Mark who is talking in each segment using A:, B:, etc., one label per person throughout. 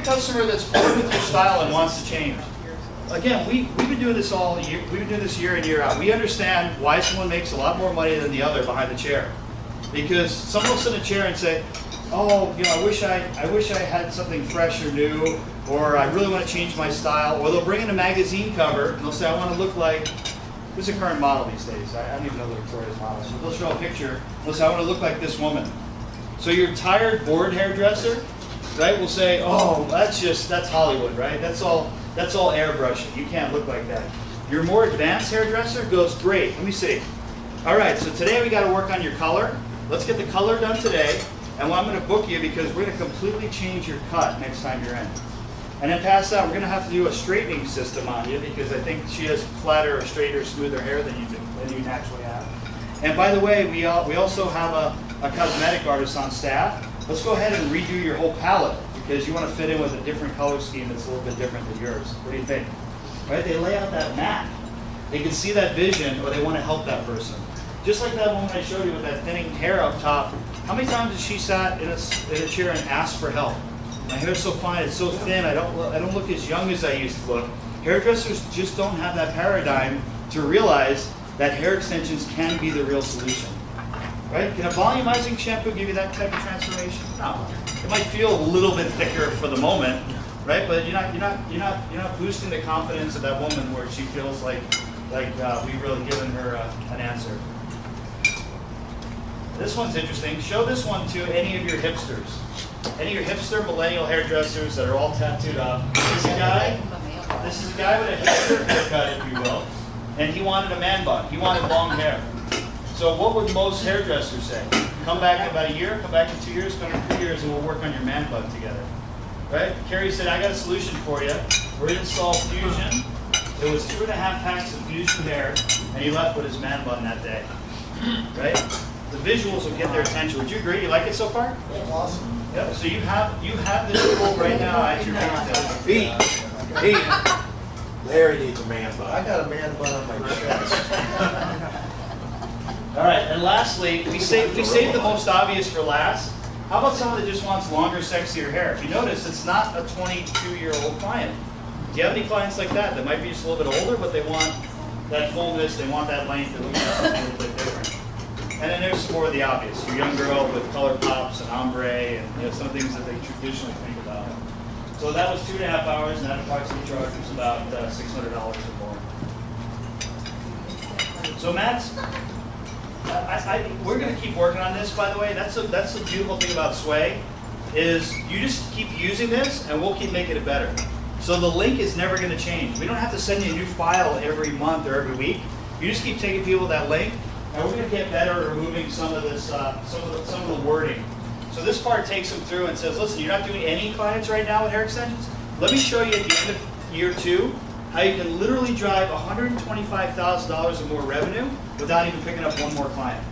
A: a customer that's bored with your style and wants to change. Again, we've been doing this all year. We've been doing this year in, year out. We understand why someone makes a lot more money than the other behind the chair. Because someone will sit in a chair and say, oh, you know, I wish I had something fresh or new, or I really want to change my style. Or they'll bring in a magazine cover and they'll say, I want to look like, who's a current model these days? I don't even know the Victoria's model. So they'll show a picture, they'll say, I want to look like this woman. So your tired, bored hairdresser, right, will say, oh, that's Hollywood, right? That's all airbrushing. You can't look like that. Your more advanced hairdresser goes, great, let me see. All right, so today we got to work on your color. Let's get the color done today. And I'm going to book you because we're going to completely change your cut next time you're in. And then past that, we're going to have to do a straightening system on you because I think she has flatter or straighter, smoother hair than you naturally have. And by the way, we also have a cosmetic artist on staff. Let's go ahead and redo your whole palette because you want to fit in with a different color scheme that's a little bit different than yours. What do you think? Right? They lay out that map. They can see that vision or they want to help that person. Just like that woman I showed you with that thinning hair up top. How many times has she sat in a chair and asked for help? My hair's so fine, it's so thin, I don't look as young as I used to look. Hairdressers just don't have that paradigm to realize that hair extensions can be the real solution. Right? Can a volumizing shampoo give you that type of transformation? No. It might feel a little bit thicker for the moment, right? But you're not boosting the confidence of that woman where she feels like we've really given her an answer. This one's interesting. Show this one to any of your hipsters. Any of your hipster millennial hairdressers that are all tattooed up. This is a guy with a hipster haircut, if you will, and he wanted a man bun. He wanted long hair. So what would most hairdressers say? Come back in about a year, come back in 2 years, come in 3 years, and we'll work on your man bun together. Right? Kerry said, I got a solution for you. We're going to install Fusion. It was 2.5 packs of Fusion hair, and he left with his man bun that day. Right? The visuals will get their attention. Would you agree? You like it so far?
B: Yeah, awesome.
A: Yep. So you have this tool right now at your fingertips.
C: Larry needs a man bun.
B: I got a man bun on my chest.
A: All right, and lastly, we saved the most obvious for last. How about someone that just wants longer, sexier hair? If you notice, it's not a 22-year-old client. Do you have any clients like that that might be just a little bit older, but they want that fullness, they want that length, they want something a little bit different? And then there's some more of the obvious. Your young girl with color pops and ombre and some things that they traditionally think about. So that was 2.5 hours, and that approximately charges about $600 or more. So Matt's, we're going to keep working on this, by the way. That's the beautiful thing about Sway, is you just keep using this, and we'll keep making it better. So the link is never going to change. We don't have to send you a new file every month or every week. You just keep taking people with that link. And we're going to get better at removing some of this, some of the wording. So this part takes them through and says, listen, you're not doing any clients right now with hair extensions. Let me show you at the end of year 2 how you can literally drive $125,000 of more revenue without even picking up one more client.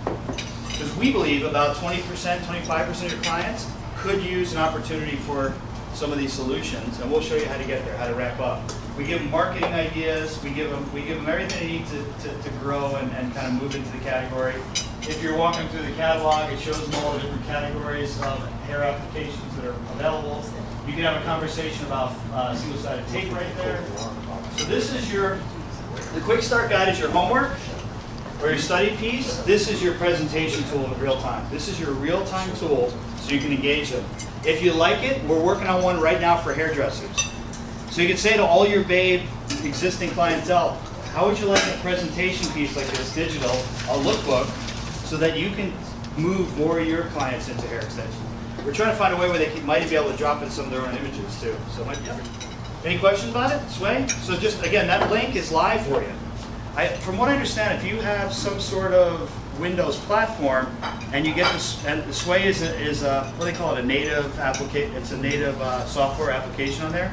A: Because we believe about 20%, 25% of your clients could use an opportunity for some of these solutions, and we'll show you how to get there, how to wrap up. We give them marketing ideas, we give them everything they need to grow and kind of move into the category. If you're walking through the catalog, it shows them all the different categories of hair applications that are available. You can have a conversation about single-sided tape right there. So this is the Quick Start Guide is your homework or your study piece. This is your presentation tool in real time. This is your real-time tool so you can engage them. If you like it, we're working on one right now for hairdressers. So you can say to all your babe existing clientele, how would you like a presentation piece like this, digital, a lookbook, so that you can move more of your clients into hair extensions? We're trying to find a way where they might be able to drop in some of their own images too. So it might be. Any questions about it, Sway? So just, again, that link is live for you. From what I understand, if you have some sort of Windows platform and you get this, and the Sway is what do they call it, a native application. It's a native software application on there.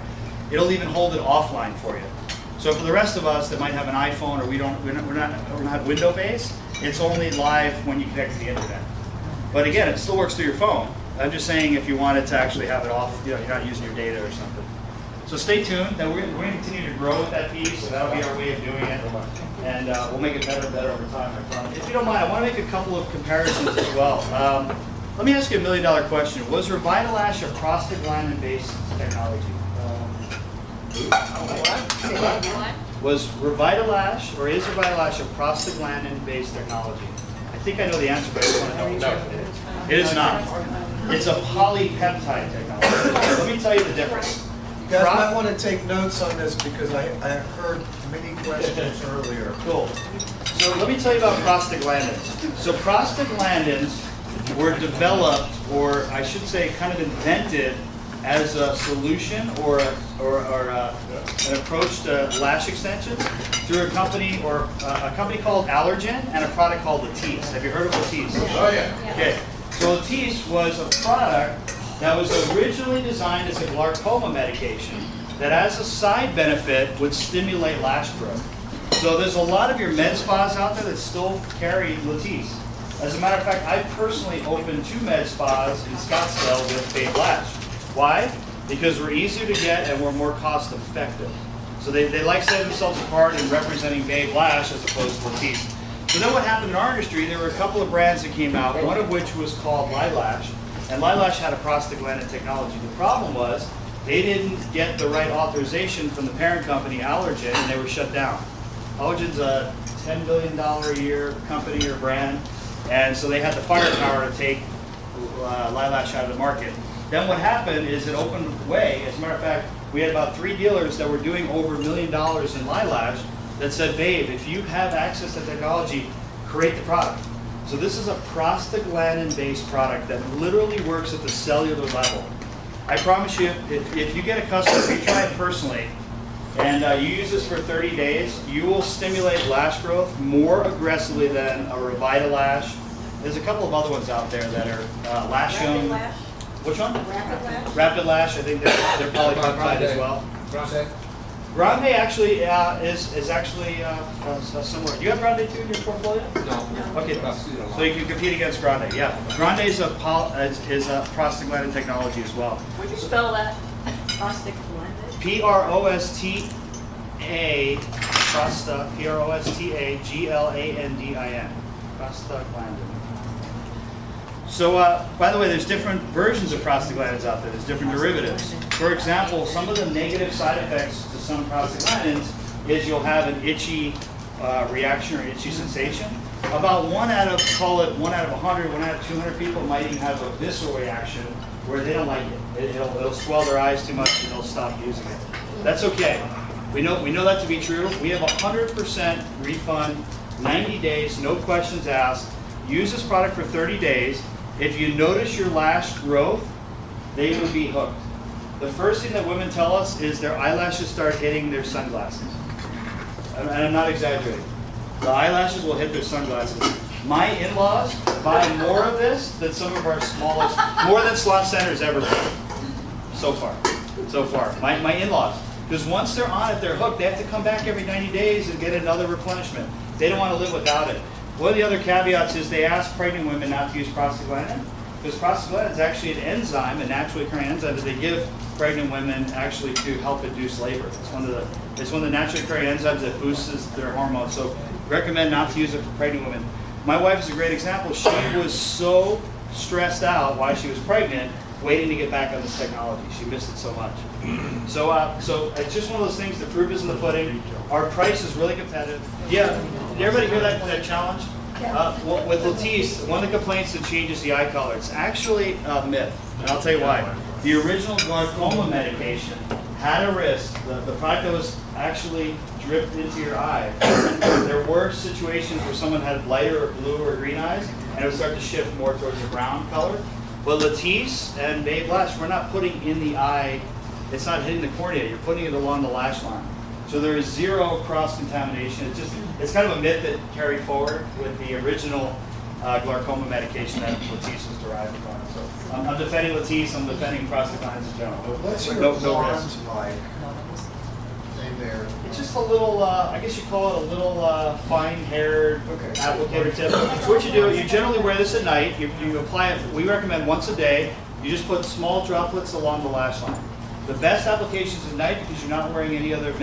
A: It'll even hold it offline for you. So for the rest of us that might have an iPhone or we're not window based, it's only live when you connect to the internet. But again, it still works through your phone. I'm just saying if you wanted to actually have it off, you're not using your data or something. So stay tuned. We're going to continue to grow with that piece, so that'll be our way of doing it. And we'll make it better and better over time, I promise. If you don't mind, I want to make a couple of comparisons as well. Let me ask you a $1 million question. Was Revitalash a prostaglandin-based technology? Was Revitalash, or is Revitalash a prostaglandin-based technology? I think I know the answer, but I just want to know.
C: No.
A: It is not. It's a polypeptide technology. Let me tell you the difference.
B: You guys might want to take notes on this because I heard many questions earlier.
A: Cool. So let me tell you about prostaglandins. So prostaglandins were developed, or I should say kind of invented, as a solution or an approach to lash extensions through a company called Allergen and a product called Latisse. Have you heard of Latisse?
C: Oh, yeah.
A: Okay. So Latisse was a product that was originally designed as a glaucoma medication that, as a side benefit, would stimulate lash growth. So there's a lot of your med spas out there that still carry Latisse. As a matter of fact, I personally opened 2 med spas in Scottsdale with Babe Lash. Why? Because we're easier to get and we're more cost effective. So they like setting themselves apart and representing Babe Lash as opposed to Latisse. So then what happened in our industry, there were a couple of brands that came out, one of which was called Lilash. And Lilash had a prostaglandin technology. The problem was they didn't get the right authorization from the parent company, Allergen, and they were shut down. Allergen's a $10 billion a year company or brand, and so they had the firepower to take Lilash out of the market. Then what happened is it opened the way. As a matter of fact, we had about 3 dealers that were doing over $1 million in Lilash that said, Babe, if you have access to technology, create the product. So this is a prostaglandin-based product that literally works at the cellular level. I promise you, if you get a customer, if you try it personally, and you use this for 30 days, you will stimulate lash growth more aggressively than a Revitalash. There's a couple of other ones out there that are Lash Young. Which one?
D: Rapid Lash?
A: Rapid Lash, I think they're polypeptide as well. Grande actually is actually similar. Do you have Grande too in your portfolio?
C: No.
A: Okay, so you can compete against Grande. Yeah, Grande is a prostaglandin technology as well.
D: Would you spell that? Prostaglandin?
A: Prosta, Prostaglandin. Prostaglandin. So, by the way, there's different versions of prostaglandins out there. There's different derivatives. For example, some of the negative side effects to some prostaglandins is you'll have an itchy reaction or itchy sensation. About 1 out of, call it 1 out of 100, 1 out of 200 people might even have a visceral reaction where they don't like it. It'll swell their eyes too much and they'll stop using it. That's okay. We know that to be true. We have 100% refund, 90 days, no questions asked. Use this product for 30 days. If you notice your lash growth, they will be hooked. The first thing that women tell us is their eyelashes start hitting their sunglasses. And I'm not exaggerating. The eyelashes will hit their sunglasses. My in-laws buy more of this than some of our smallest, more than Slot Center's ever bought. So far. My in-laws. Because once they're on it, they're hooked. They have to come back every 90 days and get another replenishment. They don't want to live without it. One of the other caveats is they ask pregnant women not to use prostaglandin, because prostaglandin is actually an enzyme, a naturally occurring enzyme that they give pregnant women actually to help induce labor. It's one of the naturally occurring enzymes that boosts their hormones. So recommend not to use it for pregnant women. My wife is a great example. She was so stressed out while she was pregnant, waiting to get back on this technology. She missed it so much. So it's just one of those things. The proof is in the pudding. Our price is really competitive. Yeah. Did everybody hear that challenge? Well, with Latisse, one of the complaints that changes the eye color. It's actually a myth, and I'll tell you why. The original glaucoma medication had a risk. The product that was actually dripped into your eye. There were situations where someone had lighter or blue or green eyes, and it would start to shift more towards a brown color. But Latisse and Babe Lash, we're not putting in the eye. It's not hitting the cornea. You're putting it along the lash line. So there is zero cross-contamination. It's kind of a myth that carried forward with the original glaucoma medication that Latisse was derived from. So I'm defending Latisse. I'm defending prostaglandins in general.
B: What's your
A: no
B: blonde
A: risk.
B: like? There.
A: It's just a little, I guess you call it a little fine-haired applicator tip. So what you do, you generally wear this at night. You apply it, we recommend once a day. You just put small droplets along the lash line. The best application is at night because you're not wearing any other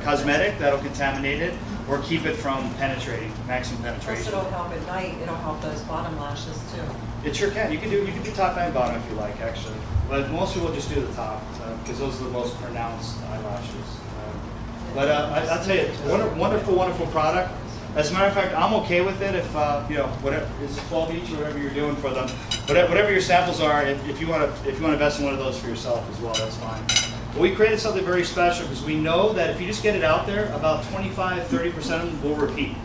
A: cosmetic that'll contaminate it. or keep it from penetrating, maximum
E: Plus
A: penetration.
E: it'll help at night, it'll help those bottom lashes too.
A: It sure can. You can do top and bottom if you like, actually. But most people just do the top because those are the most pronounced eyelashes. But I'll tell you, wonderful, wonderful product. As a matter of fact, I'm okay with it if whatever is it 12 each or whatever you're doing for them. Whatever your samples are, if you want to invest in one of those for yourself as well, that's fine. But we created something very special because we know that if you just get it out there, about 25-30% of them will repeat.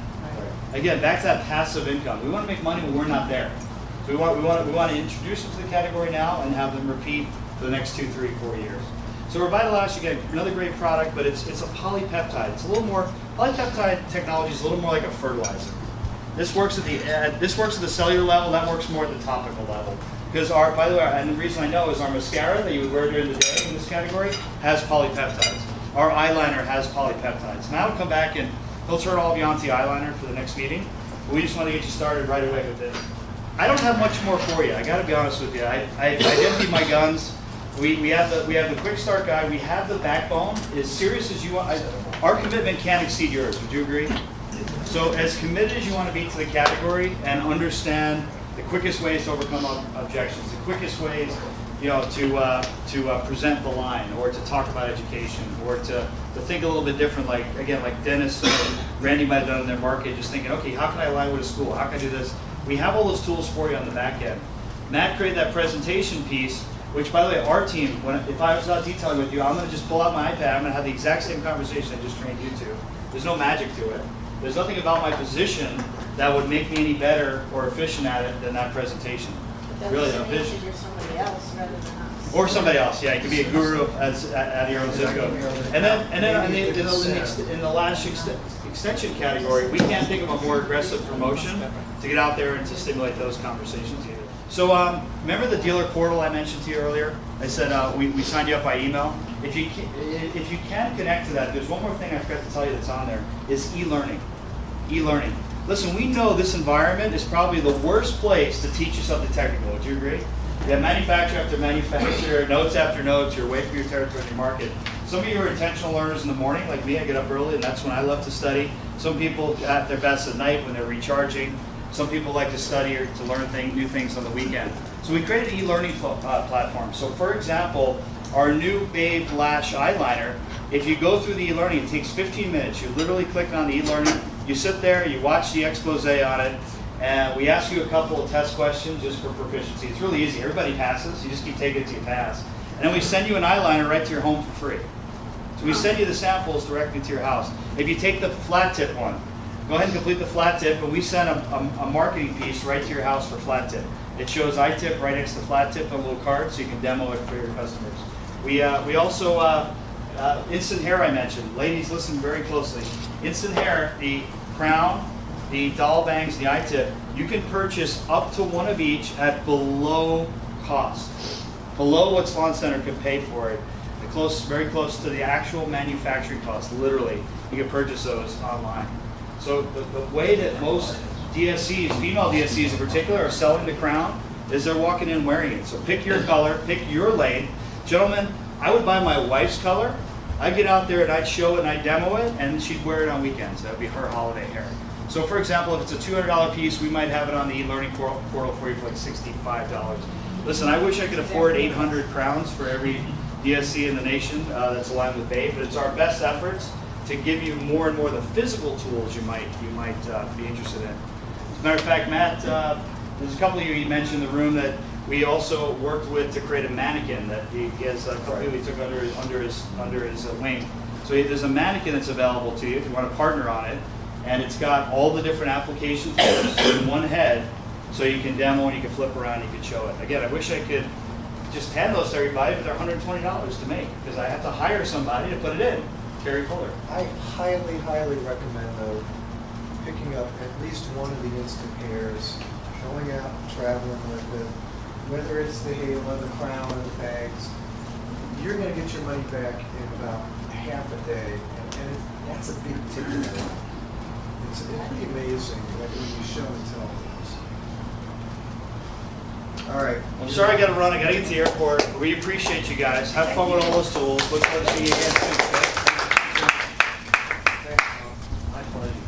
A: Again, back to that passive income. We want to make money when we're not there. So we want to introduce them to the category now and have them repeat for the next 2, 3, 4 years. So Revitalash, again, another great product, but it's a polypeptide. It's a little more, polypeptide technology is a little more like a fertilizer. This works at the cellular level, that works more at the topical level. Because by the way, and the reason I know is our mascara that you would wear during the day in this category has polypeptides. Our eyeliner has polypeptides. Now I'll come back and he'll turn all of you onto the eyeliner for the next meeting. But we just want to get you started right away with it. I don't have much more for you. I got to be honest with you. I emptied my guns. We have the quick start guide. We have the backbone. As serious as you want, our commitment can't exceed yours. Would you agree? So as committed as you want to be to the category and understand the quickest ways to overcome objections, the quickest ways, to present the line, or to talk about education, or to think a little bit different. Like Dennis and Randy might have done in their market, just thinking, okay, how can I align with a school? How can I do this? We have all those tools for you on the back end. Matt created that presentation piece, which, by the way, our team, if I was not detailing with you, I'm going to just pull out my iPad. I'm going to have the exact same conversation I just trained you to. There's no magic to it. There's nothing about my position that would make me any better or efficient at it than that presentation.
D: That
A: Really,
D: doesn't
A: no
D: mean
A: vision.
D: that you're somebody else rather than us.
A: Or somebody else, yeah. You could be a guru at your own zip code. And then in the lash extension category, we can't think of a more aggressive promotion to get out there and to stimulate those conversations either. So remember the dealer portal I mentioned to you earlier? I said we signed you up by email. If you can connect to that, there's one more thing I forgot to tell you that's on there, is e-learning. E-learning. Listen, we know this environment is probably the worst place to teach you something technical. Would you agree? You have manufacturer after manufacturer, notes after notes, you're away from your territory and your market. Some of you are intentional learners in the morning, like me. I get up early, and that's when I love to study. Some people at their best at night when they're recharging. Some people like to study or to learn new things on the weekend. So we created an e-learning platform. So for example, our new Babe Lash eyeliner, if you go through the e-learning, it takes 15 minutes. You literally click on the e-learning, you sit there, you watch the expose on it, and we ask you a couple of test questions just for proficiency. It's really easy. Everybody passes. You just keep taking it till you pass. And then we send you an eyeliner right to your home for free. So we send you the samples directly to your house. If you take the flat tip one, go ahead and complete the flat tip, and we send a marketing piece right to your house for flat tip. It shows iTip right next to flat tip on a little card, so you can demo it for your customers. We also, instant hair I mentioned. Ladies, listen very closely. Instant hair, the crown, the doll bangs, the iTip, you can purchase up to one of each at below cost. Below what Salon Center could pay for it. Very close to the actual manufacturing cost, literally. You can purchase those online. So the way that most DSCs, female DSCs in particular, are selling the crown is they're walking in wearing it. So pick your color, pick your lane. Gentlemen, I would buy my wife's color. I'd get out there and I'd show it and I'd demo it, and she'd wear it on weekends. That would be her holiday hair. So for example, if it's a $200 piece, we might have it on the e-learning portal for you for like $65. Listen, I wish I could afford 800 crowns for every DSC in the nation that's aligned with Babe, but it's our best efforts to give you more and more of the physical tools you might be interested in. As a matter of fact, Matt, there's a couple of you mentioned in the room that we also worked with to create a mannequin that he has completely took under his wing. So there's a mannequin that's available to you if you want to partner on it, and it's got all the different application tools in one head, so you can demo and you can flip around and you can show it. Again, I wish I could just hand those to everybody, but they're $120 to make because I have to hire somebody to put it in. Terry Fuller.
B: I highly, highly recommend though picking up at least one of the instant hairs, going out, traveling with it, whether it's the halo, the crown, or the bags. You're going to get your money back in about half a day, and that's a big ticket. It's pretty amazing when you show and tell things. All right.
A: I'm sorry I got to run. I got to get to the airport. We appreciate you guys. Have fun with all those tools. Look forward to seeing you again soon. Okay?
B: Thanks, Tom.
A: My pleasure.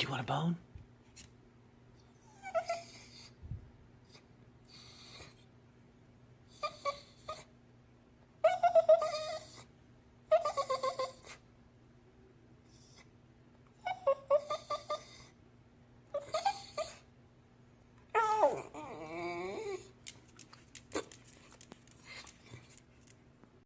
F: Do you want a bone?